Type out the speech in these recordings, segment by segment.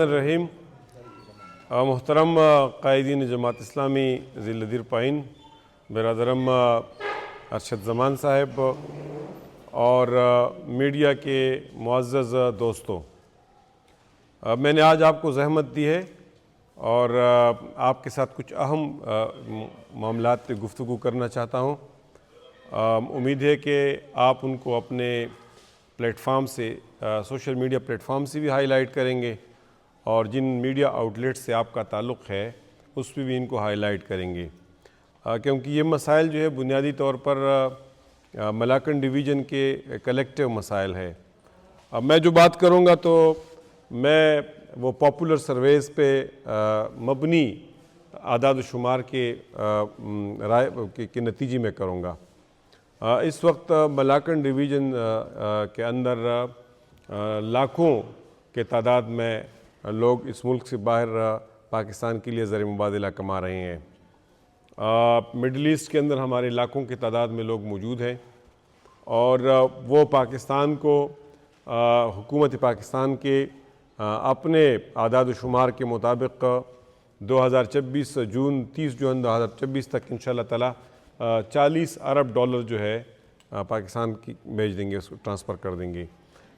الرحیم محترم قائدین جماعت اسلامی ذی الدیر پائن، برادرم ارشد زمان صاحب اور میڈیا کے معزز دوستوں، میں نے آج آپ کو زحمت دی ہے اور آپ کے ساتھ کچھ اہم معاملات پہ گفتگو کرنا چاہتا ہوں۔ امید ہے کہ آپ ان کو اپنے پلیٹ فارم سے، سوشل میڈیا پلیٹ فارم سے بھی ہائی لائٹ کریں گے اور جن میڈیا آؤٹلیٹ سے آپ کا تعلق ہے اس پہ بھی ان کو ہائی لائٹ کریں گے، کیونکہ یہ مسائل جو ہے بنیادی طور پر ملاکنڈ ڈویژن کے کلیکٹیو مسائل ہے۔ میں جو بات کروں گا تو میں وہ پاپولر سرویز پہ مبنی اعداد و شمار کے رائے کے نتیجے میں کروں گا۔ اس وقت ملاکنڈ ڈویژن کے اندر لاکھوں کے تعداد میں لوگ اس ملک سے باہر پاکستان کے لیے زر مبادلہ کما رہے ہیں۔ مڈل ایسٹ کے اندر ہمارے لاکھوں کی تعداد میں لوگ موجود ہیں اور وہ پاکستان کو، حکومت پاکستان کے اپنے اعداد و شمار کے مطابق 2024 جون 30 جون 2024 تک انشاءاللہ تعالی 40 ارب ڈالر جو ہے پاکستان کی بھیج دیں گے، اس کو ٹرانسفر کر دیں گے۔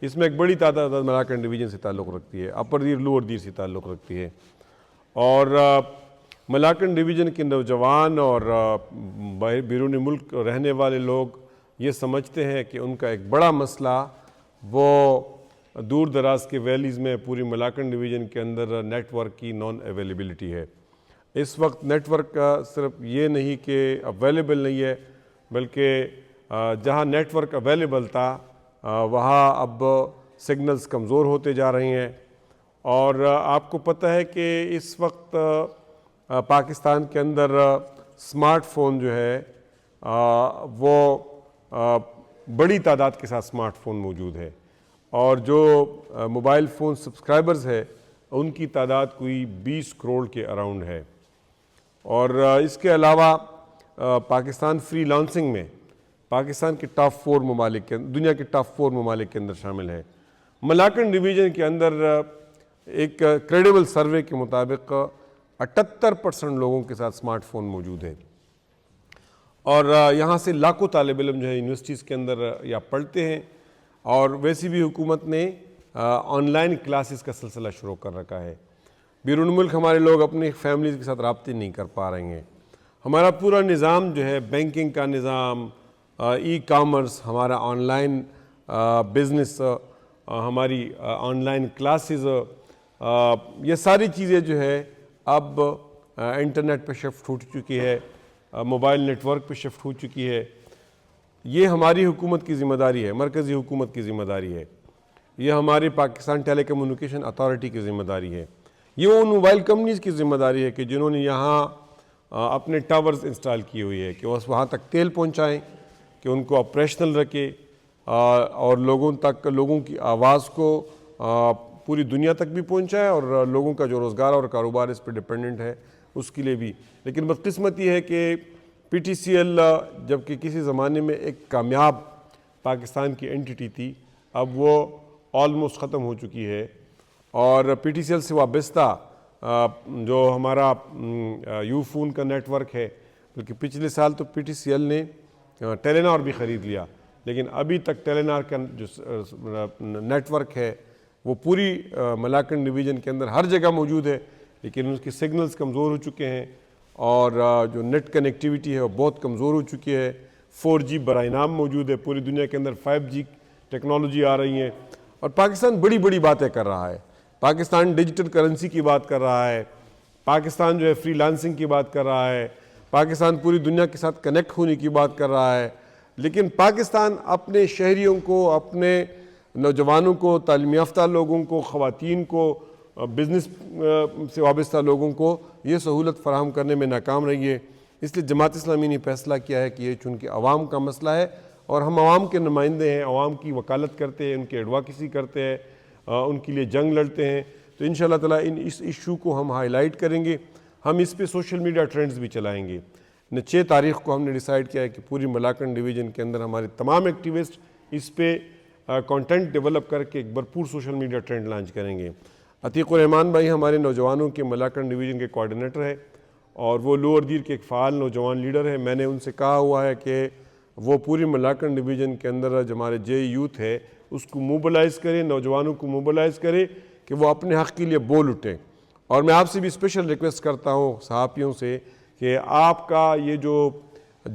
اس میں ایک بڑی تعداد ملاکنڈ ڈویژن سے تعلق رکھتی ہے، اپر دیر لوور دیر سے تعلق رکھتی ہے، اور ملاکنڈ ڈویژن کے نوجوان اور بیرون ملک رہنے والے لوگ یہ سمجھتے ہیں کہ ان کا ایک بڑا مسئلہ وہ دور دراز کے ویلیز میں پوری ملاکنڈ ڈویژن کے اندر نیٹ ورک کی نان اویلیبلٹی ہے۔ اس وقت نیٹ ورک صرف یہ نہیں کہ اویلیبل نہیں ہے، بلکہ جہاں نیٹ ورک اویلیبل تھا وہاں اب سگنلز کمزور ہوتے جا رہے ہیں، اور آپ کو پتہ ہے کہ اس وقت پاکستان کے اندر سمارٹ فون جو ہے وہ بڑی تعداد کے ساتھ سمارٹ فون موجود ہے، اور جو موبائل فون سبسکرائبرز ہے ان کی تعداد کوئی 20 کروڑ کے اراؤنڈ ہے، اور اس کے علاوہ پاکستان فری لانسنگ میں پاکستان کے ٹاپ 4 ممالک کے، دنیا کے ٹاپ 4 ممالک کے اندر شامل ہے۔ ملاکنڈ ڈویژن کے اندر ایک کریڈیبل سروے کے مطابق 78% لوگوں کے ساتھ سمارٹ فون موجود ہے، اور یہاں سے لاکھوں طالب علم جو ہے یونیورسٹیز کے اندر یا پڑھتے ہیں، اور ویسی بھی حکومت نے آن لائن کلاسز کا سلسلہ شروع کر رکھا ہے۔ بیرون ملک ہمارے لوگ اپنی فیملیز کے ساتھ رابطے نہیں کر پا رہے ہیں۔ ہمارا پورا نظام جو ہے، بینکنگ کا نظام، ای کامرس، ہمارا آن لائن بزنس، ہماری آن لائن کلاسز، یہ ساری چیزیں جو ہے اب انٹرنیٹ پہ شفٹ ہو چکی ہے، موبائل نیٹ ورک پہ شفٹ ہو چکی ہے۔ یہ ہماری حکومت کی ذمہ داری ہے، مرکزی حکومت کی ذمہ داری ہے، یہ ہماری پاکستان ٹیلی کمیونیکیشن اتھارٹی کی ذمہ داری ہے، یہ ان موبائل کمپنیز کی ذمہ داری ہے کہ جنہوں نے یہاں اپنے ٹاورز انسٹال کی ہوئی ہے کہ وہ وہاں تک تیل پہنچائیں، کہ ان کو آپریشنل رکھے اور لوگوں تک، لوگوں کی آواز کو پوری دنیا تک بھی پہنچائے، اور لوگوں کا جو روزگار اور کاروبار اس پہ ڈیپینڈنٹ ہے اس کے لیے بھی۔ لیکن بدقسمتی ہے کہ پی ٹی سی ایل جبکہ کسی زمانے میں ایک کامیاب پاکستان کی اینٹی تھی، اب وہ آلموسٹ ختم ہو چکی ہے، اور پی ٹی سی ایل سے وابستہ جو ہمارا یو فون کا نیٹ ورک ہے، بلکہ پچھلے سال تو پی ٹی سی ایل نے ٹیلی نار بھی خرید لیا، لیکن ابھی تک ٹیلی نار کا جو نیٹ ورک ہے وہ پوری ملاکنڈ ڈویژن کے اندر ہر جگہ موجود ہے، لیکن اس کے سگنلز کمزور ہو چکے ہیں، اور جو نیٹ کنیکٹیویٹی ہے وہ بہت کمزور ہو چکی ہے۔ 4G برائے نام موجود ہے، پوری دنیا کے اندر 5G ٹیکنالوجی آ رہی ہیں، اور پاکستان بڑی بڑی باتیں کر رہا ہے۔ پاکستان ڈیجیٹل کرنسی کی بات کر رہا ہے، پاکستان جو ہے فری لانسنگ کی بات کر رہا ہے، پاکستان پوری دنیا کے ساتھ کنیکٹ ہونے کی بات کر رہا ہے، لیکن پاکستان اپنے شہریوں کو، اپنے نوجوانوں کو، تعلیم یافتہ لوگوں کو، خواتین کو، بزنس سے وابستہ لوگوں کو یہ سہولت فراہم کرنے میں ناکام رہی ہے۔ اس لیے جماعت اسلامی نے فیصلہ کیا ہے کہ یہ چونکہ عوام کا مسئلہ ہے اور ہم عوام کے نمائندے ہیں، عوام کی وکالت کرتے ہیں، ان کی ایڈوکیسی کرتے ہیں، ان کے لیے جنگ لڑتے ہیں، تو انشاءاللہ تعالی اس ایشو کو ہم ہائی لائٹ کریں گے۔ ہم اس پہ سوشل میڈیا ٹرینڈز بھی چلائیں گے۔ 6 تاریخ کو ہم نے ڈیسائیڈ کیا ہے کہ پوری ملاکنڈ ڈویژن کے اندر ہمارے تمام ایکٹیوسٹ اس پہ کانٹینٹ ڈیولپ کر کے ایک بھرپور سوشل میڈیا ٹرینڈ لانچ کریں گے۔ عتیق الرحمان بھائی ہمارے نوجوانوں کے ملاکنڈ ڈویژن کے کوارڈینیٹر ہے اور وہ لوور دیر کے ایک فعال نوجوان لیڈر ہے۔ میں نے ان سے کہا ہوا ہے کہ وہ پوری ملاکنڈ ڈویژن کے اندر جو ہمارے جے یوتھ ہے اس کو موبلائز کرے، نوجوانوں کو موبلائز کرے کہ وہ اپنے حق کے لیے بول اٹھیں۔ اور میں آپ سے بھی اسپیشل ریکویسٹ کرتا ہوں صحافیوں سے کہ آپ کا یہ جو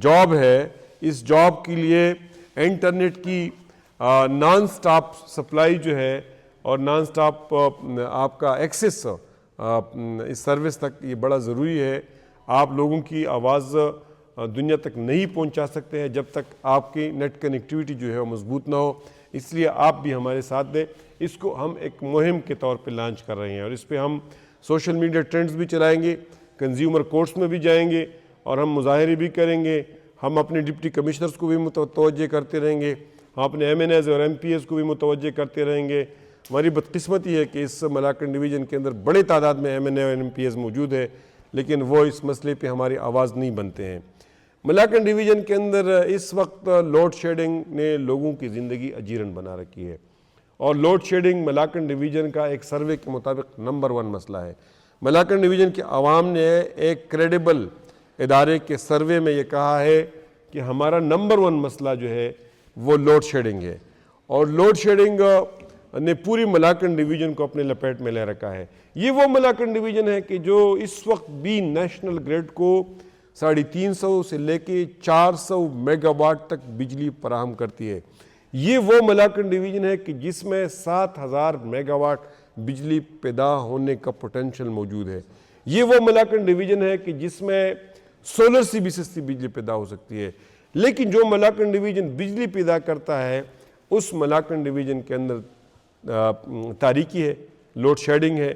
جاب ہے اس جاب کے لیے انٹرنیٹ کی نان سٹاپ سپلائی جو ہے اور نان سٹاپ آپ کا ایکسیس اس سروس تک یہ بڑا ضروری ہے۔ آپ لوگوں کی آواز دنیا تک نہیں پہنچا سکتے ہیں جب تک آپ کی نیٹ کنیکٹیویٹی جو ہے وہ مضبوط نہ ہو، اس لیے آپ بھی ہمارے ساتھ دیں۔ اس کو ہم ایک مہم کے طور پہ لانچ کر رہے ہیں اور اس پہ ہم سوشل میڈیا ٹرینڈز بھی چلائیں گے، کنزیومر کورٹس میں بھی جائیں گے اور ہم مظاہرے بھی کریں گے۔ ہم اپنے ڈپٹی کمشنرز کو بھی متوجہ کرتے رہیں گے، ہم اپنے ایم این ایز اور ایم پی ایز کو بھی متوجہ کرتے رہیں گے۔ ہماری بدقسمتی ہے کہ اس ملاکنڈ ڈویژن کے اندر بڑے تعداد میں ایم این اے اور ایم پی ایز موجود ہے لیکن وہ اس مسئلے پہ ہماری آواز نہیں بنتے ہیں۔ ملاکنڈ ڈویژن کے اندر اس وقت لوڈ شیڈنگ نے لوگوں کی زندگی اجیرن بنا رکھی ہے اور لوڈ شیڈنگ ملاکنڈ ڈویژن کا ایک سروے کے مطابق نمبر 1 مسئلہ ہے۔ ملاکنڈ ڈویژن کے عوام نے ایک کریڈیبل ادارے کے سروے میں یہ کہا ہے کہ ہمارا نمبر 1 مسئلہ جو ہے وہ لوڈ شیڈنگ ہے اور لوڈ شیڈنگ نے پوری ملاکنڈ ڈویژن کو اپنے لپیٹ میں لے رکھا ہے۔ یہ وہ ملاکنڈ ڈویژن ہے کہ جو اس وقت بھی نیشنل گریڈ کو 350 سے لے کے 400 میگا واٹ تک بجلی فراہم کرتی ہے۔ یہ وہ ملاکنڈ ڈویژن ہے کہ جس میں 7000 میگا واٹ بجلی پیدا ہونے کا پوٹینشل موجود ہے۔ یہ وہ ملاکنڈ ڈویژن ہے کہ جس میں سولر سے بھی سستی بجلی پیدا ہو سکتی ہے۔ لیکن جو ملاکنڈ ڈویژن بجلی پیدا کرتا ہے اس ملاکنڈ ڈویژن کے اندر تاریکی ہے، لوڈ شیڈنگ ہے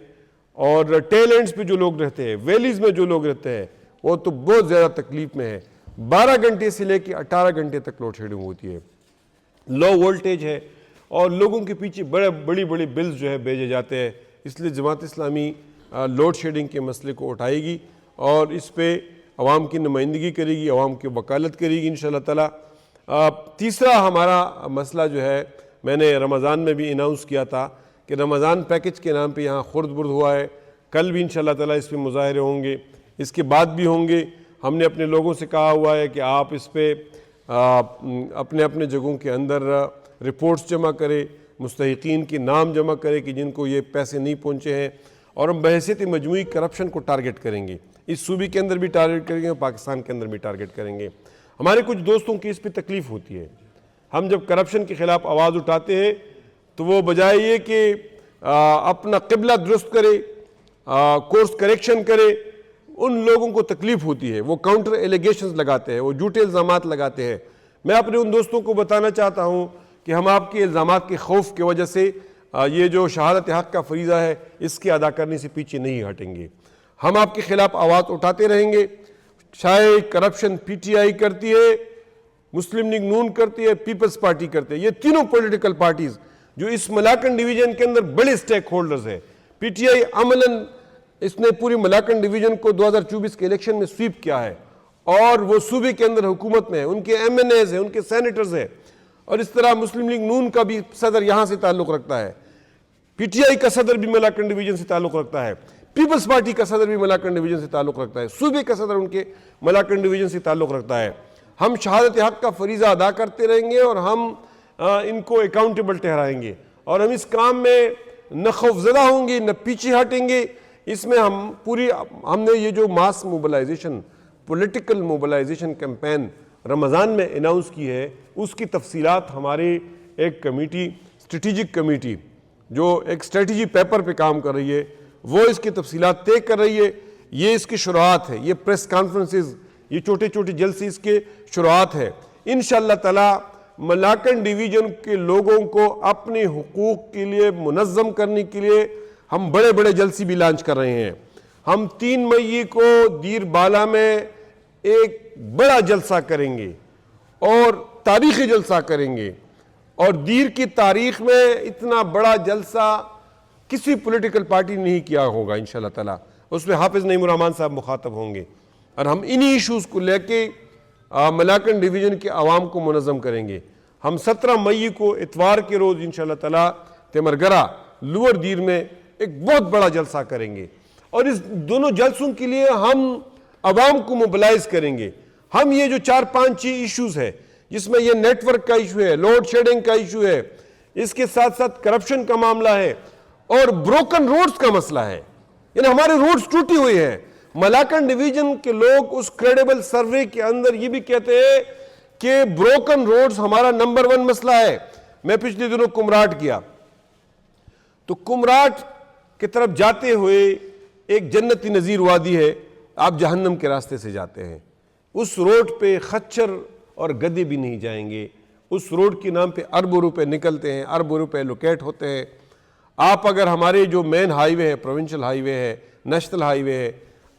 اور ٹیل اینڈز پہ جو لوگ رہتے ہیں، ویلیز میں جو لوگ رہتے ہیں وہ تو بہت زیادہ تکلیف میں ہے۔ 12 گھنٹے سے لے کے 18 گھنٹے تک لوڈ شیڈنگ ہوتی ہے، لو وولٹیج ہے اور لوگوں کے پیچھے بڑی بڑی بلز جو ہے بھیجے جاتے ہیں۔ اس لیے جماعت اسلامی لوڈ شیڈنگ کے مسئلے کو اٹھائے گی اور اس پہ عوام کی نمائندگی کرے گی، عوام کی وکالت کرے گی انشاءاللہ تعالی۔ تیسرا ہمارا مسئلہ جو ہے میں نے رمضان میں بھی اناؤنس کیا تھا کہ رمضان پیکج کے نام پہ یہاں خرد برد ہوا ہے، کل بھی انشاءاللہ تعالی اس پہ مظاہرے ہوں گے، اس کے بعد بھی ہوں گے۔ ہم نے اپنے لوگوں سے کہا ہوا ہے کہ آپ اس پہ اپنے اپنے جگہوں کے اندر رپورٹس جمع کرے، مستحقین کے نام جمع کرے کہ جن کو یہ پیسے نہیں پہنچے ہیں اور ہم بحیثیت مجموعی کرپشن کو ٹارگٹ کریں گے۔ اس صوبے کے اندر بھی ٹارگٹ کریں گے اور پاکستان کے اندر بھی ٹارگٹ کریں گے۔ ہمارے کچھ دوستوں کی اس پہ تکلیف ہوتی ہے، ہم جب کرپشن کے خلاف آواز اٹھاتے ہیں تو وہ بجائے یہ کہ اپنا قبلہ درست کرے، کورس کریکشن کرے، ان لوگوں کو تکلیف ہوتی ہے، وہ کاؤنٹر ایلیگیشنز لگاتے ہیں، وہ جھوٹے الزامات لگاتے ہیں۔ میں اپنے ان دوستوں کو بتانا چاہتا ہوں کہ ہم آپ کے الزامات کے خوف کی وجہ سے یہ جو شہادت حق کا فریضہ ہے اس کے ادا کرنے سے پیچھے نہیں ہٹیں گے۔ ہم آپ کے خلاف آواز اٹھاتے رہیں گے، چاہے کرپشن پی ٹی آئی کرتی ہے، مسلم لیگ نون کرتی ہے، پیپلز پارٹی کرتی ہے، یہ تینوں پولیٹیکل پارٹیز جو اس ملاکنڈ ڈویژن کے اندر بڑے سٹیک ہولڈرز ہیں۔ پی ٹی آئی عملاً اس نے پوری ملاکنڈ ڈویژن کو 2024 کے الیکشن میں سویپ کیا ہے اور وہ صوبے کے اندر حکومت میں ہے، ان کے ایم این ایز ہیں، ان کے سینیٹرز ہیں اور اس طرح مسلم لیگ نون کا بھی صدر یہاں سے تعلق رکھتا ہے، پی ٹی آئی کا صدر بھی ملاکنڈ ڈویژن سے تعلق رکھتا ہے، پیپلز پارٹی کا صدر بھی ملاکنڈ ڈویژن سے تعلق رکھتا ہے، صوبے کا صدر ان کے ملاکنڈ ڈویژن سے تعلق رکھتا ہے۔ ہم شہادت حق کا فریضہ ادا کرتے رہیں گے اور ہم ان کو اکاؤنٹیبل ٹھہرائیں گے اور ہم اس کام میں نہ خوفزدہ ہوں گے نہ پیچھے ہٹیں گے۔ اس میں ہم نے یہ جو ماس موبلائزیشن، پولیٹیکل موبلائزیشن کیمپین رمضان میں اناؤنس کی ہے، اس کی تفصیلات ہمارے ایک کمیٹی، اسٹریٹجک کمیٹی جو ایک اسٹریٹجی پیپر پہ کام کر رہی ہے، وہ اس کی تفصیلات طے کر رہی ہے۔ یہ اس کی شروعات ہے، یہ پریس کانفرنسز، یہ چھوٹے چھوٹے جلسے اس کے شروعات ہے۔ انشاءاللہ تعالی ملاکنڈ ڈویژن کے لوگوں کو اپنے حقوق کے لیے منظم کرنے کے لیے ہم بڑے بڑے جلسے بھی لانچ کر رہے ہیں۔ ہم 3 مئی کو دیر بالا میں ایک بڑا جلسہ کریں گے اور تاریخی جلسہ کریں گے اور دیر کی تاریخ میں اتنا بڑا جلسہ کسی پولیٹیکل پارٹی نے نہیں کیا ہوگا انشاءاللہ تعالی۔ اس میں حافظ نعیم الرحمان صاحب مخاطب ہوں گے اور ہم انہی ایشوز کو لے کے ملاکنڈ ڈویژن کے عوام کو منظم کریں گے۔ ہم 17 مئی کو اتوار کے روز انشاءاللہ تعالی تیمرگرہ لوور دیر میں ایک بہت بڑا جلسہ کریں گے، اور اس دونوں جلسوں کے لیے ہم عوام کو موبلائز کریں گے۔ ہم یہ جو 4-5 ایشوز ہے، جس میں یہ نیٹ ورک کا ایشو ہے، لوڈ شیڈنگ کا ایشو ہے، اس کے ساتھ ساتھ کرپشن کا معاملہ ہے، اور بروکن روڈز کا مسئلہ ہے، یعنی ہمارے روڈز ٹوٹی ہوئی ہیں۔ ملاکنڈ ڈویژن کے لوگ اس کریڈیبل سروے کے اندر یہ بھی کہتے ہیں کہ بروکن روڈز ہمارا نمبر 1 مسئلہ ہے۔ میں پچھلے دنوں کمراٹ کیا، تو کمراٹ کی طرف جاتے ہوئے ایک جنتی نظیر وادی ہے، آپ جہنم کے راستے سے جاتے ہیں، اس روڈ پہ خچر اور گدے بھی نہیں جائیں گے۔ اس روڈ کے نام پہ اربوں روپے نکلتے ہیں، اربوں روپے لوکیٹ ہوتے ہیں۔ آپ اگر ہمارے جو مین ہائی وے ہے، پروونشل ہائی وے ہے، نیشنل ہائی وے ہے،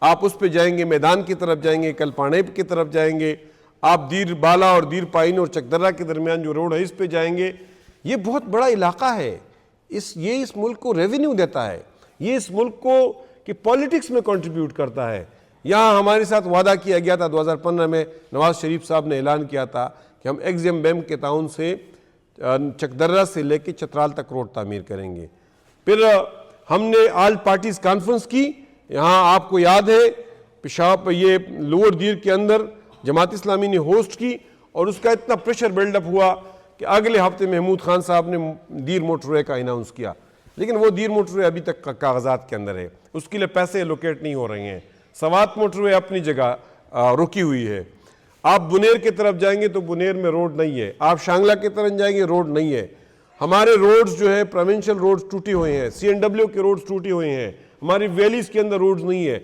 آپ اس پہ جائیں گے، میدان کی طرف جائیں گے، کلپانے کی طرف جائیں گے، آپ دیر بالا اور دیر پائن اور چکدرہ کے درمیان جو روڈ ہے اس پہ جائیں گے، یہ بہت بڑا علاقہ ہے۔ یہ اس ملک کو ریونیو دیتا ہے، یہ اس ملک کو کہ پالیٹکس میں کنٹریبیوٹ کرتا ہے۔ یہاں ہمارے ساتھ وعدہ کیا گیا تھا 2015 میں، نواز شریف صاحب نے اعلان کیا تھا کہ ہم ایگزیم بیم کے تعاون سے چکدرہ سے لے کے چترال تک روڈ تعمیر کریں گے۔ پھر ہم نے آل پارٹیز کانفرنس کی، یہاں آپ کو یاد ہے پیشاب یہ لوور دیر کے اندر جماعت اسلامی نے ہوسٹ کی، اور اس کا اتنا پریشر بلڈ اپ ہوا کہ اگلے ہفتے محمود خان صاحب نے دیر موٹر وے کا اناؤنس کیا، لیکن وہ دیر موٹر وے ابھی تک کاغذات کے اندر ہے، اس کے لیے پیسے لوکیٹ نہیں ہو رہے ہیں۔ سوات موٹر وے اپنی جگہ رکی ہوئی ہے۔ آپ بنیر کی طرف جائیں گے تو بنیر میں روڈ نہیں ہے، آپ شانگلہ کی طرف جائیں گے روڈ نہیں ہے۔ ہمارے روڈز جو ہے پروونشل روڈز ٹوٹی ہوئے ہیں، CNW کے روڈز ٹوٹی ہوئے ہیں، ہماری ویلیز کے اندر روڈز نہیں ہے۔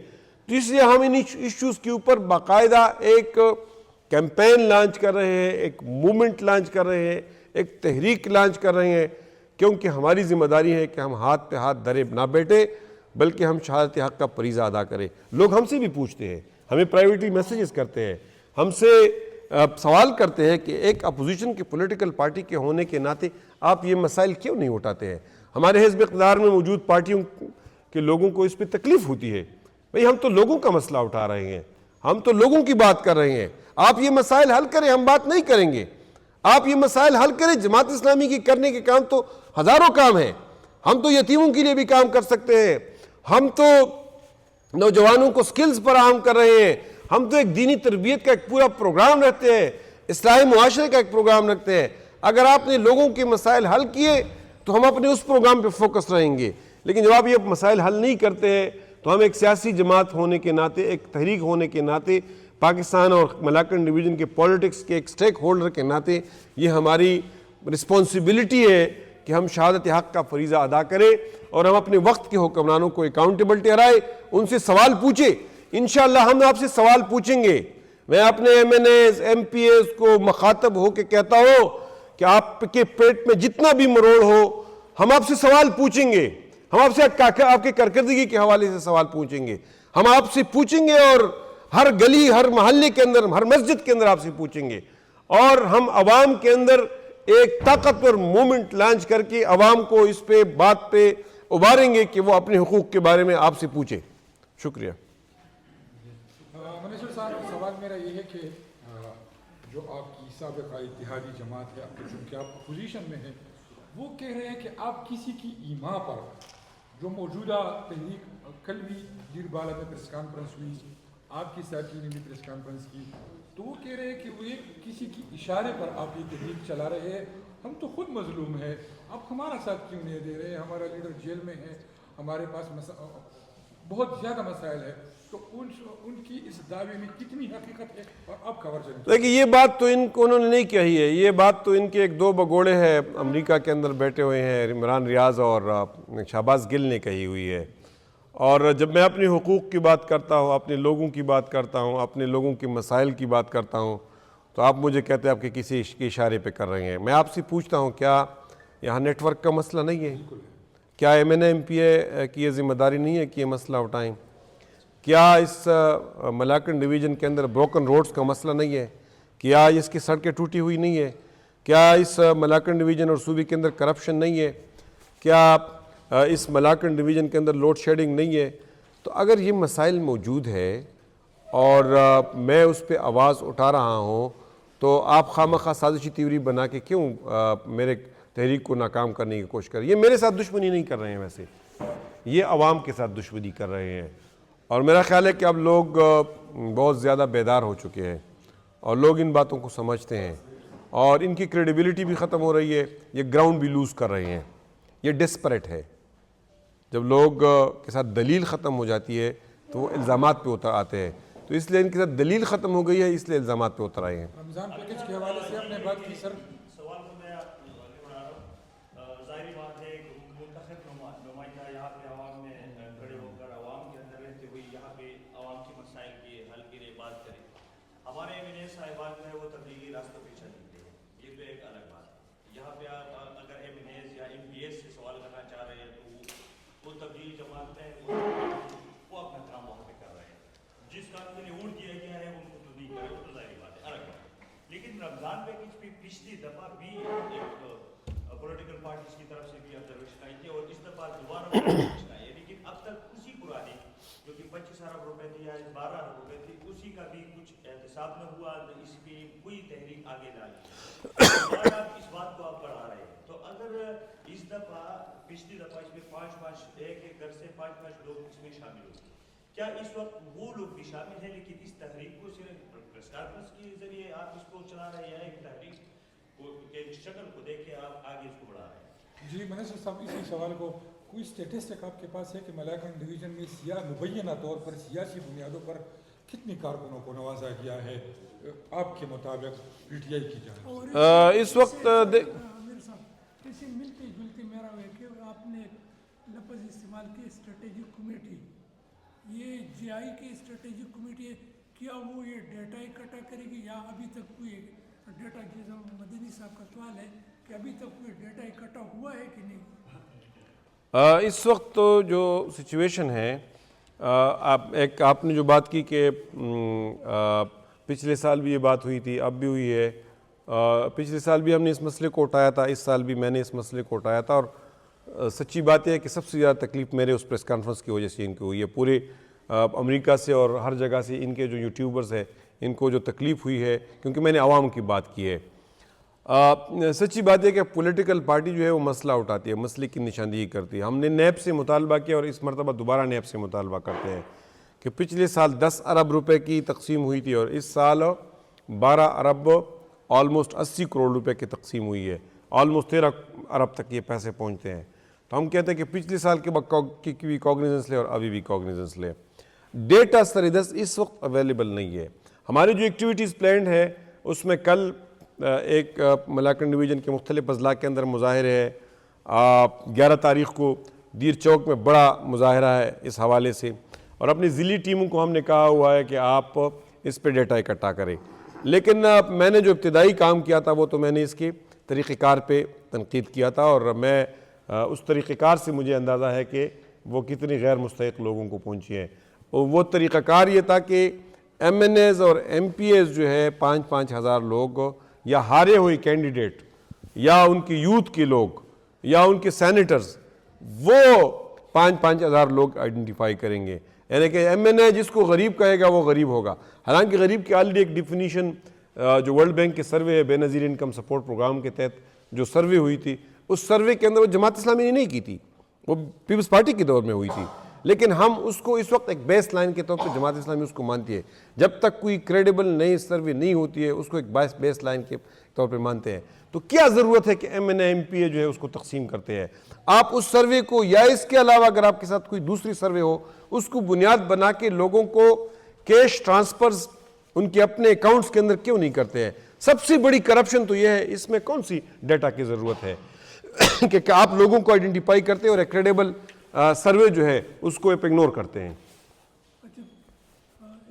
تو اس لیے ہم ان ایشوز کے اوپر باقاعدہ ایک کیمپین لانچ کر رہے ہیں، ایک موومنٹ لانچ کر رہے ہیں، ایک تحریک لانچ کر رہے ہیں، کیونکہ ہماری ذمہ داری ہے کہ ہم ہاتھ پہ ہاتھ دھرے نہ بیٹھے، بلکہ ہم شہادت حق کا فریضہ ادا کریں۔ لوگ ہم سے بھی پوچھتے ہیں، ہمیں پرائیویٹلی میسیجز کرتے ہیں، ہم سے سوال کرتے ہیں کہ ایک اپوزیشن کی پولیٹیکل پارٹی کے ہونے کے ناطے آپ یہ مسائل کیوں نہیں اٹھاتے ہیں؟ ہمارے حزب اقتدار میں موجود پارٹیوں کے لوگوں کو اس پہ تکلیف ہوتی ہے۔ بھئی ہم تو لوگوں کا مسئلہ اٹھا رہے ہیں، ہم تو لوگوں کی بات کر رہے ہیں، آپ یہ مسائل حل کریں، ہم بات نہیں کریں گے۔ آپ یہ مسائل حل کریں، جماعت اسلامی کی کرنے کے کام تو ہزاروں کام ہیں، ہم تو یتیموں کے لیے بھی کام کر سکتے ہیں، ہم تو نوجوانوں کو سکلز فراہم کر رہے ہیں، ہم تو ایک دینی تربیت کا ایک پورا پروگرام رکھتے ہیں، اصلاحی معاشرے کا ایک پروگرام رکھتے ہیں۔ اگر آپ نے لوگوں کے مسائل حل کیے تو ہم اپنے اس پروگرام پہ فوکس رہیں گے، لیکن جب آپ یہ مسائل حل نہیں کرتے ہیں تو ہم ایک سیاسی جماعت ہونے کے ناطے، ایک تحریک ہونے کے ناطے، پاکستان اور ملاکنڈ ڈویژن کے پولیٹکس کے ایک سٹیک ہولڈر کے ناطے یہ ہماری رسپانسبلٹی ہے کہ ہم شہادت حق کا فریضہ ادا کریں، اور ہم اپنے وقت کے حکمرانوں کو اکاؤنٹیبلٹی ٹھہرائیں، ان سے سوال پوچھیں۔ انشاءاللہ ہم آپ سے سوال پوچھیں گے۔ میں اپنے MNAs MPAs کو مخاطب ہو کے کہتا ہوں کہ آپ کے پیٹ میں جتنا بھی مروڑ ہو، ہم آپ سے سوال پوچھیں گے، ہم آپ سے آپ کے کارکردگی کے حوالے سے سوال پوچھیں گے، ہم آپ سے پوچھیں گے، اور ہر گلی ہر محلے کے اندر ہر مسجد کے اندر آپ سے پوچھیں گے، اور ہم عوام کے اندر ایک طاقتور موومنٹ لانچ کر کے عوام کو اس پہ بات پہ ابھاریں گے کہ وہ اپنے حقوق کے بارے میں آپ سے پوچھیں۔ شکریہ۔ منیسر صاحب، سوال میرا یہ ہے کہ جو آپ کی سابقہ اتحادی جماعت ہے، چونکہ آپ اپوزیشن میں ہیں، وہ کہہ رہے ہیں کہ آپ کسی کی ایما پر جو موجودہ تحریک، کل بھی دیر بالا میں پریس کانفرنس ہوئی، آپ کی ساتھی نے بھی پریس کانفرنس کی، تو وہ کہہ رہے ہیں کہ وہ ایک کسی کی اشارے پر آپ یہ تحریک چلا رہے ہیں، ہم تو خود مظلوم ہیں، آپ ہمارا ساتھ کیوں نہیں دے رہے؟ ہمارا لیڈر جیل میں ہے، ہمارے پاس بہت زیادہ مسائل ہے، تو ان کی اس دعوے میں کتنی حقیقت ہے اور آپ کا ورژن؟ دیکھیں، یہ بات تو انہوں نے نہیں کہی ہے، یہ بات تو ان کے ایک دو بگوڑے ہیں امریکہ کے اندر بیٹھے ہوئے ہیں، عمران ریاض اور شہباز گل نے کہی ہوئی ہے۔ اور جب میں اپنے حقوق کی بات کرتا ہوں، اپنے لوگوں کی بات کرتا ہوں، اپنے لوگوں کے مسائل کی بات کرتا ہوں، تو آپ مجھے کہتے ہیں آپ کے کسی کے اشارے پہ کر رہے ہیں۔ میں آپ سے پوچھتا ہوں، کیا یہاں نیٹ ورک کا مسئلہ نہیں ہے؟ کیا MNA MPA کی یہ ذمہ داری نہیں ہے کہ یہ مسئلہ اٹھائیں؟ کیا اس ملاکنڈ ڈویژن کے اندر بروکن روڈز کا مسئلہ نہیں ہے؟ کیا اس کی سڑکیں ٹوٹی ہوئی نہیں ہے؟ کیا اس ملاکنڈ ڈویژن اور صوبے کے اندر کرپشن نہیں ہے؟ کیا اس ملاکنڈ ڈویژن کے اندر لوڈ شیڈنگ نہیں ہے؟ تو اگر یہ مسائل موجود ہے اور میں اس پہ آواز اٹھا رہا ہوں، تو آپ خواہ سازشی تیوری بنا کے کیوں میرے تحریک کو ناکام کرنے کی کوشش کریں؟ یہ میرے ساتھ دشمنی نہیں کر رہے ہیں ویسے، یہ عوام کے ساتھ دشمنی کر رہے ہیں. اور میرا خیال ہے کہ اب لوگ بہت زیادہ بیدار ہو چکے ہیں اور لوگ ان باتوں کو سمجھتے ہیں اور ان کی کریڈیبلٹی بھی ختم ہو رہی ہے. یہ گراؤنڈ بھی لوز کر رہے ہیں. یہ ڈسپریٹ ہے. جب لوگ کے ساتھ دلیل ختم ہو جاتی ہے تو وہ الزامات پہ اتر آتے ہیں. تو اس لیے ان کے ساتھ دلیل ختم ہو گئی ہے, اس لیے الزامات پہ اتر آئے ہیں. رمضان پیکج کے حوالے سے آپ نے بات کی سر. سوال کو میں آگے بڑھا رہا ہوں. ظاہری بات ہے کہ منتخب نمائندہ یہاں پہ عوام میں کھڑے ہو کر عوام کے اندر رہتے ہوئے یہاں پہ عوام کے مسائل کے حل کے لیے بات کریں. ہمارے ایم صاحبان جو ہے وہ تبدیلی راستوں پہ چلتے ہیں, یہ تو ایک الگ بات ہے. یہاں پہ آپ اگر ایم یا ایم پی ایس سے سوال کرنا چاہ رہے ہیں تو وہ تبدیلی جماعت ہے, وہ اپنا کام وہاں پہ کر رہے ہیں. جس کام کے لیے ووٹ دیا گیا ہے ان کو تو نہیں کرے, وہ تو ظاہری بات ہے, الگ بات ہے. لیکن رمضان پیکج پہ پچھلی دفعہ بھی ایک پولیٹیکل پارٹیز کی طرف سے بھی آبزرویشن آئی تھی اور اس دفعہ دوبارہ آبزرویشن آئی ہے. لیکن اب تک اسی پرانی جو کہ 25 ارب روپے تھی یا 12 ارب روپے تھی, اسی کا بھی کچھ احتساب نہ ہوا, اس پہ کوئی تحریک آگے نہ آئی. آپ اس بات کو آپ بڑھا رہے ہیں تو اگر اس دفعہ پچھلی دفعہ اس میں 5 ایک ایک گھر سے 5 لوگ اس میں شامل ہوتے, کیا اس وقت وہ لوگ بھی شامل ہیں لیکن اس تحریک کو صرف پریس کانفرنس کے ذریعے آپ اس کو چلا رہے ہیں یا ایک تحریک کے شکل کو دیکھ کے آپ آگے اس کو بڑھا رہے ہیں؟ جی منسٹر صاحب, اسی سوال کو کوئی اسٹیٹسٹک آپ کے پاس ہے کہ ملاکنڈ ڈویژن میں مبینہ طور پر سیاسی بنیادوں پر کتنی کارکنوں کو نوازا گیا ہے آپ کے مطابق پی ٹی آئی کی جانب؟ اس وقت اسے ملتے جلتے میرا ہے کہ آپ نے لفظ استعمال کی اسٹریٹجک کمیٹی, یہ جی آئی کی اسٹریٹجک کمیٹی ہے, کیا وہ یہ ڈیٹا اکٹھا کرے گی یا ابھی تک کوئی ڈیٹا, جیسا مدنی صاحب کا سوال ہے کہ ابھی تک کوئی ڈیٹا اکٹھا ہوا ہے کہ نہیں؟ اس وقت تو جو سچویشن ہے, آپ نے جو بات کی کہ پچھلے سال بھی یہ بات ہوئی تھی, اب بھی ہوئی ہے. پچھلے سال بھی ہم نے اس مسئلے کو اٹھایا تھا, اس سال بھی میں نے اس مسئلے کو اٹھایا تھا. اور سچی بات یہ ہے کہ سب سے زیادہ تکلیف میرے اس پریس کانفرنس کی وجہ سے ان کو ہوئی ہے. پورے امریکہ سے اور ہر جگہ سے ان کے جو یوٹیوبرز ہیں ان کو جو تکلیف ہوئی ہے کیونکہ میں نے عوام کی بات کی ہے. سچی بات ہے کہ پولیٹیکل پارٹی جو ہے وہ مسئلہ اٹھاتی ہے, مسئلے کی نشاندہی کرتی ہے. ہم نے نیب سے مطالبہ کیا اور اس مرتبہ دوبارہ نیب سے مطالبہ کرتے ہیں کہ پچھلے سال 10 ارب روپے کی تقسیم ہوئی تھی اور اس سال 12 ارب آلموسٹ 80 کروڑ روپے کی تقسیم ہوئی ہے. آلموسٹ 13 ارب تک یہ پیسے پہنچتے ہیں. تو ہم کہتے ہیں کہ پچھلے سال کے کی بھی کاگنیزنس لے اور ابھی بھی کاگنیزنس لے. ڈیٹا سریدس اس وقت اویلیبل نہیں ہے. ہماری جو ایکٹیویٹیز پلانڈ ہے اس میں کل ایک ملاکنڈ ڈویژن کے مختلف اضلاع کے اندر مظاہرے ہے. 11 تاریخ کو دیر چوک میں بڑا مظاہرہ ہے اس حوالے سے, اور اپنی ضلعی ٹیموں کو ہم نے کہا ہوا ہے کہ آپ اس پہ ڈیٹا اکٹھا کریں. لیکن میں نے جو ابتدائی کام کیا تھا وہ تو میں نے اس کے طریقہ کار پہ تنقید کیا تھا, اور میں اس طریقہ کار سے مجھے اندازہ ہے کہ وہ کتنی غیر مستحق لوگوں کو پہنچی ہے. وہ طریقہ کار یہ تھا کہ ایم این ایز اور ایم پی ایز جو ہے 5-5 ہزار لوگ یا ہارے ہوئے کینڈیڈیٹ یا ان کی یوتھ کے لوگ یا ان کے سینیٹرز, وہ 5-5 ہزار لوگ آئیڈینٹیفائی کریں گے. یعنی کہ ایم این اے جس کو غریب کہے گا وہ غریب ہوگا. حالانکہ غریب کی آلریڈی ایک ڈیفینیشن جو ورلڈ بینک کے سروے ہے, بے نظیر انکم سپورٹ پروگرام کے تحت جو سروے ہوئی تھی, اس سروے کے اندر وہ جماعت اسلامی نے نہیں کی تھی, وہ پیپلز پارٹی کے دور میں ہوئی تھی. لیکن ہم اس کو اس وقت ایک بیس لائن کے طور پہ جماعت اسلامی اس کو مانتی ہے. جب تک کوئی کریڈیبل نئی سروے نہیں ہوتی ہے اس کو ایک بیس لائن کے طور پہ مانتے ہیں. تو کیا ضرورت ہے کہ M N A M P A جو ہے اس کو تقسیم کرتے ہیں؟ آپ اس سروے کو یا اس کے علاوہ اگر آپ کے ساتھ کوئی دوسری سروے ہو اس کو بنیاد بنا کے لوگوں کو کیش ٹرانسفرز ان کے اپنے اکاؤنٹس کے اندر کیوں نہیں کرتے ہیں؟ سب سے بڑی کرپشن تو یہ ہے, اس میں کون سی ڈیٹا کی ضرورت ہے کہ آپ لوگوں کو آئیڈینٹیفائی کرتے ہیں اور ایک کریڈیبل سروے جو ہے اس کو آپ اگنور کرتے ہیں. اچھا,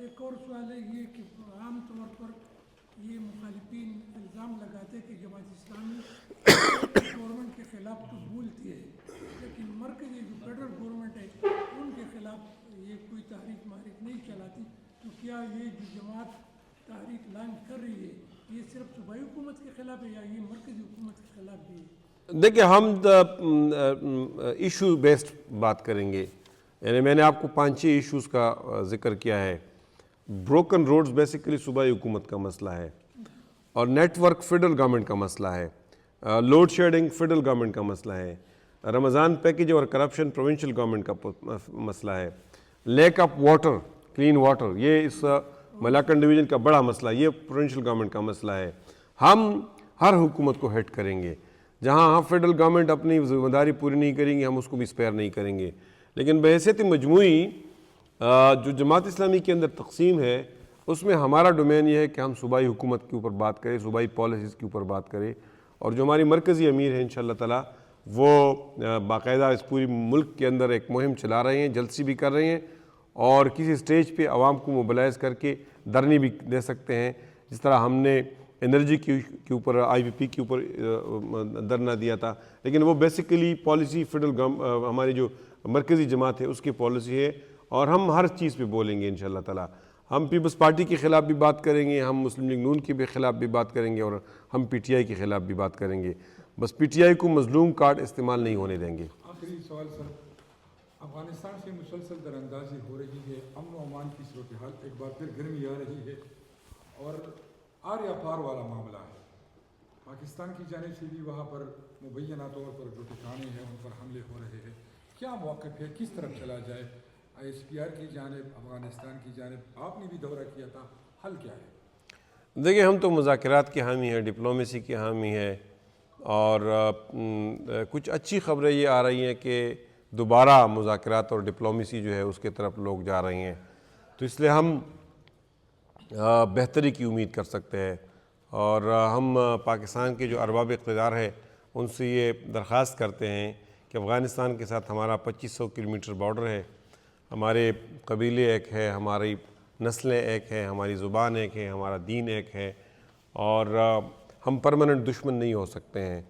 ایک اور سوال ہے یہ کہ عام طور پر یہ مخالفین الزام لگاتے ہیں کہ جماعت اسلامی گورنمنٹ کے خلاف تو بولتی ہے لیکن مرکزی جو فیڈرل گورنمنٹ ہے ان کے خلاف یہ کوئی تحریک نہیں چلاتی. تو کیا یہ جو جماعت تحریک لانچ کر رہی ہے یہ صرف صوبائی حکومت کے خلاف ہے یا یہ مرکزی حکومت کے خلاف بھی ہے؟ دیکھیں, ہم ایشو بیسڈ بات کریں گے. یعنی میں نے آپ کو 5-6 ایشوز کا ذکر کیا ہے. بروکن روڈز بیسیکلی صوبائی حکومت کا مسئلہ ہے, اور نیٹ ورک فیڈرل گورنمنٹ کا مسئلہ ہے, لوڈ شیڈنگ فیڈرل گورنمنٹ کا مسئلہ ہے, رمضان پیکج اور کرپشن پروونشل گورنمنٹ کا مسئلہ ہے. Lack of water, clean water, یہ اس ملاکنڈ ڈویژن کا بڑا مسئلہ ہے, یہ پروونشل گورنمنٹ کا مسئلہ ہے. ہم ہر حکومت کو ہیٹ کریں گے, جہاں فیڈرل گورنمنٹ اپنی ذمہ داری پوری نہیں کریں گے ہم اس کو بھی اسپیئر نہیں کریں گے. لیکن بحیثیت مجموعی جو جماعت اسلامی کے اندر تقسیم ہے اس میں ہمارا ڈومین یہ ہے کہ ہم صوبائی حکومت کے اوپر بات کریں, صوبائی پالیسیز کے اوپر بات کریں, اور جو ہماری مرکزی امیر ہیں انشاءاللہ تعالی وہ باقاعدہ اس پوری ملک کے اندر ایک مہم چلا رہے ہیں, جلسی بھی کر رہے ہیں, اور کسی سٹیج پہ عوام کو موبلائز کر کے دھرنی بھی دے سکتے ہیں. جس طرح ہم نے انرجی کے اوپر IPP کے اوپر دھرنا دیا تھا, لیکن وہ بیسیکلی پالیسی فیڈرل ہماری جو مرکزی جماعت ہے اس کی پالیسی ہے, اور ہم ہر چیز پہ بولیں گے انشاءاللہ تعالی. ہم پیپلز پارٹی کے خلاف بھی بات کریں گے, ہم مسلم لیگ نون کے بھی خلاف بھی بات کریں گے, اور ہم PTI کے خلاف بھی بات کریں گے. بس PTI کو مظلوم کارڈ استعمال نہیں ہونے دیں گے. آخری سوال سر, افغانستان سے مسلسل دراندازی ہو رہی ہے, امن و امان کی صورتحال ایک بار پھر گرمی آ رہی ہے, اور آریہ پار والا معاملہ ہے. پاکستان کی جانب سے بھی وہاں پر مبینہ طور پر جو ٹھکانے ہیں ان پر حملے ہو رہے ہیں, کیا موقف ہے, کس طرف چلا جائے؟ ISPR کی جانب, افغانستان کی جانب, آپ نے بھی دورہ کیا تھا, حل کیا ہے؟ دیکھیں ہم تو مذاکرات کے حامی ہیں, ڈپلومیسی کے حامی ہیں, اور کچھ اچھی خبریں یہ آ رہی ہیں کہ دوبارہ مذاکرات اور ڈپلومیسی جو ہے اس کے طرف لوگ جا رہے ہیں, تو اس لیے ہم بہتری کی امید کر سکتے ہیں. اور ہم پاکستان کے جو ارباب اقتدار ہے ان سے یہ درخواست کرتے ہیں کہ افغانستان کے ساتھ ہمارا 2500 کلومیٹر بارڈر ہے, ہمارے قبیلے ایک ہے, ہماری نسلیں ایک ہیں, ہماری زبان ایک ہے, ہمارا دین ایک ہے, اور ہم پرماننٹ دشمن نہیں ہو سکتے ہیں.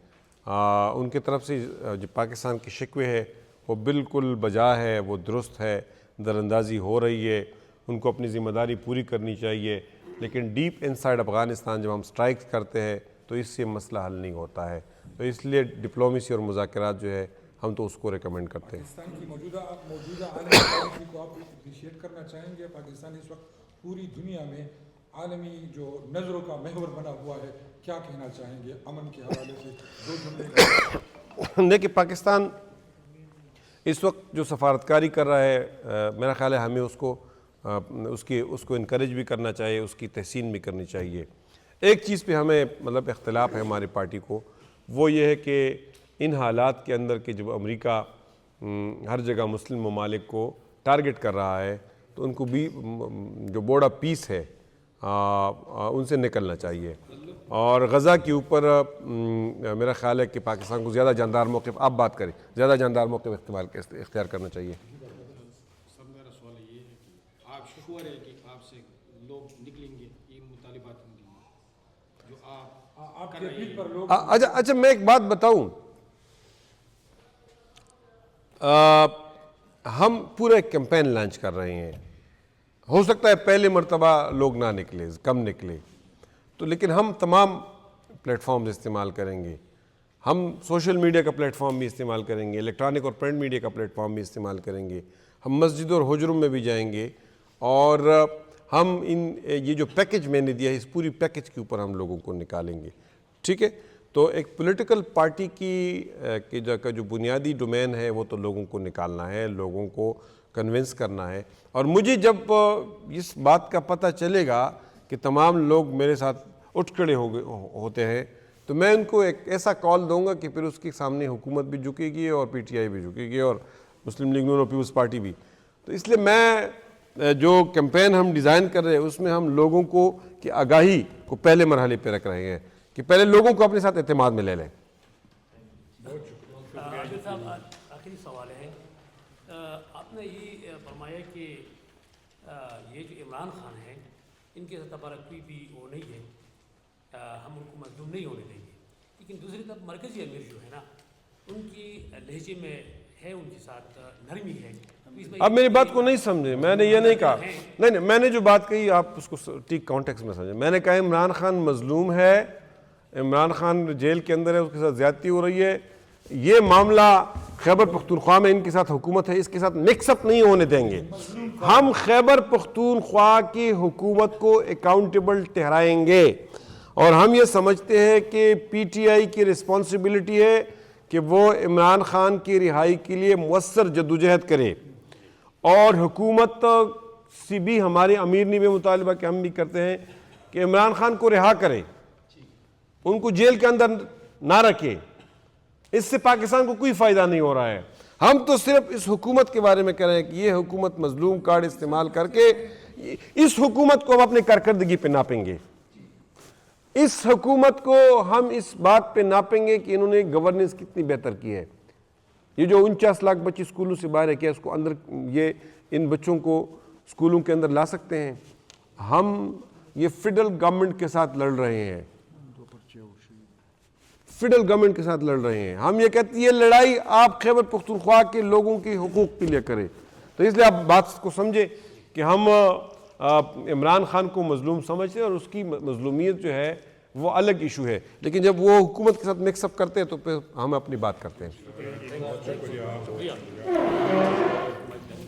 ان کی طرف سے جو پاکستان کے شکوے ہے وہ بالکل بجا ہے, وہ درست ہے, دراندازی ہو رہی ہے, ان کو اپنی ذمہ داری پوری کرنی چاہیے. لیکن ڈیپ انسائیڈ افغانستان جب ہم سٹرائک کرتے ہیں تو اس سے مسئلہ حل نہیں ہوتا ہے, تو اس لیے ڈپلومیسی اور مذاکرات جو ہے ہم تو اس کو ریکمینڈ کرتے ہیں. پاکستان کی موجودہ عالمی پالیسی کو آپ اپریشیٹ کرنا چاہیں گے؟ پاکستان اس وقت پوری دنیا میں عالمی جو نظروں کا محور بنا ہوا ہے, کیا کہنا چاہیں گے امن کے حوالے سے, دو جملے؟ دیکھیں پاکستان اس وقت جو سفارتکاری کر رہا ہے, میرا خیال ہے ہمیں اس کو انکریج بھی کرنا چاہیے, اس کی تحسین بھی کرنی چاہیے. ایک چیز پہ ہمیں مطلب اختلاف ہے ہماری پارٹی کو, وہ یہ ہے کہ ان حالات کے اندر کہ جب امریکہ ہر جگہ مسلم ممالک کو ٹارگٹ کر رہا ہے تو ان کو بھی جو بورڈ آف پیس ہے ان سے نکلنا چاہیے. اور غزہ کے اوپر میرا خیال ہے کہ پاکستان کو زیادہ جاندار موقف, آپ بات کریں, زیادہ جاندار موقف اختیار کرنا چاہیے. سب میرا سوال یہ ہے کہ آپ شکر ہے کہ آپ سے لوگ نکلیں گے یہ مطالبات جو آپ کے دل پر لوگ. اچھا میں ایک بات بتاؤں, ہم پورا ایک کیمپین لانچ کر رہے ہیں. ہو سکتا ہے پہلے مرتبہ لوگ نہ نکلے, کم نکلے, تو لیکن ہم تمام پلیٹ فارمز استعمال کریں گے. ہم سوشل میڈیا کا پلیٹ فارم بھی استعمال کریں گے, الیکٹرانک اور پرنٹ میڈیا کا پلیٹ فارم بھی استعمال کریں گے. ہم مسجدوں اور حجروں میں بھی جائیں گے, اور ہم یہ جو پیکج میں نے دیا ہے اس پوری پیکج کے اوپر ہم لوگوں کو نکالیں گے. ٹھیک ہے, تو ایک پولیٹیکل پارٹی کی جو بنیادی ڈومین ہے وہ تو لوگوں کو نکالنا ہے, لوگوں کو کنونس کرنا ہے. اور مجھے جب اس بات کا پتہ چلے گا کہ تمام لوگ میرے ساتھ اٹھ کھڑے ہوتے ہیں تو میں ان کو ایک ایسا کال دوں گا کہ پھر اس کے سامنے حکومت بھی جھکے گی اور PTI بھی جھکے گی اور مسلم لیگ نون اور پیپلز پارٹی بھی. تو اس لیے میں جو کیمپین ہم ڈیزائن کر رہے ہیں اس میں ہم لوگوں کو کی آگاہی کو پہلے مرحلے پہ رکھ رہے ہیں کہ پہلے لوگوں کو اپنے ساتھ اعتماد میں لے لیں. عادل صاحب آخری سوال ہے, آپ نے یہ فرمایا کہ یہ جو عمران خان ہیں ان کے ساتھ ہمارا کوئی بھی وہ نہیں ہے, ہم ان کو مظلوم نہیں ہونے دیں گے. لیکن دوسری طرف مرکزی امیر جو ہے نا ان کی لہجے میں ہے, ان کے ساتھ نرمی ہے. اب میری بات کو نہیں سمجھے, میں نے یہ نہیں کہا, نہیں میں نے جو بات کہی آپ اس کو ٹھیک کانٹیکس میں سمجھیں. میں نے کہا عمران خان مظلوم ہے, عمران خان جیل کے اندر ہے, اس کے ساتھ زیادتی ہو رہی ہے. یہ معاملہ خیبر پختونخوا میں ان کے ساتھ حکومت ہے, اس کے ساتھ مکس اپ نہیں ہونے دیں گے. ہم خیبر پختونخوا کی حکومت کو اکاؤنٹیبل ٹھہرائیں گے, اور ہم یہ سمجھتے ہیں کہ PTI کی رسپانسبلٹی ہے کہ وہ عمران خان کی رہائی کے لیے مؤثر جدوجہد کرے، اور حکومت سے بھی ہمارے امیر نے بھی مطالبہ کہ ہم بھی کرتے ہیں کہ عمران خان کو رہا کرے، ان کو جیل کے اندر نہ رکھے، اس سے پاکستان کو کوئی فائدہ نہیں ہو رہا ہے۔ ہم تو صرف اس حکومت کے بارے میں کہہ رہے ہیں کہ یہ حکومت مظلوم کارڈ استعمال کر کے اس حکومت کو ہم اپنے کارکردگی پہ ناپیں گے، اس حکومت کو ہم اس بات پہ ناپیں گے کہ انہوں نے گورننس کتنی بہتر کی ہے۔ یہ جو 49 لاکھ بچے اسکولوں سے باہر ہے، کیا اس کو اندر یہ ان بچوں کو اسکولوں کے اندر لا سکتے ہیں؟ ہم یہ فیڈرل گورنمنٹ کے ساتھ لڑ رہے ہیں، فیڈرل گورنمنٹ کے ساتھ لڑ رہے ہیں۔ ہم یہ کہتے ہیں یہ لڑائی آپ خیبر پختونخوا کے لوگوں کے حقوق کے لیے کریں، تو اس لیے آپ بات کو سمجھیں کہ ہم عمران خان کو مظلوم سمجھتے ہیں، اور اس کی مظلومیت جو ہے وہ الگ ایشو ہے، لیکن جب وہ حکومت کے ساتھ مکس اپ کرتے ہیں تو پھر ہم اپنی بات کرتے ہیں۔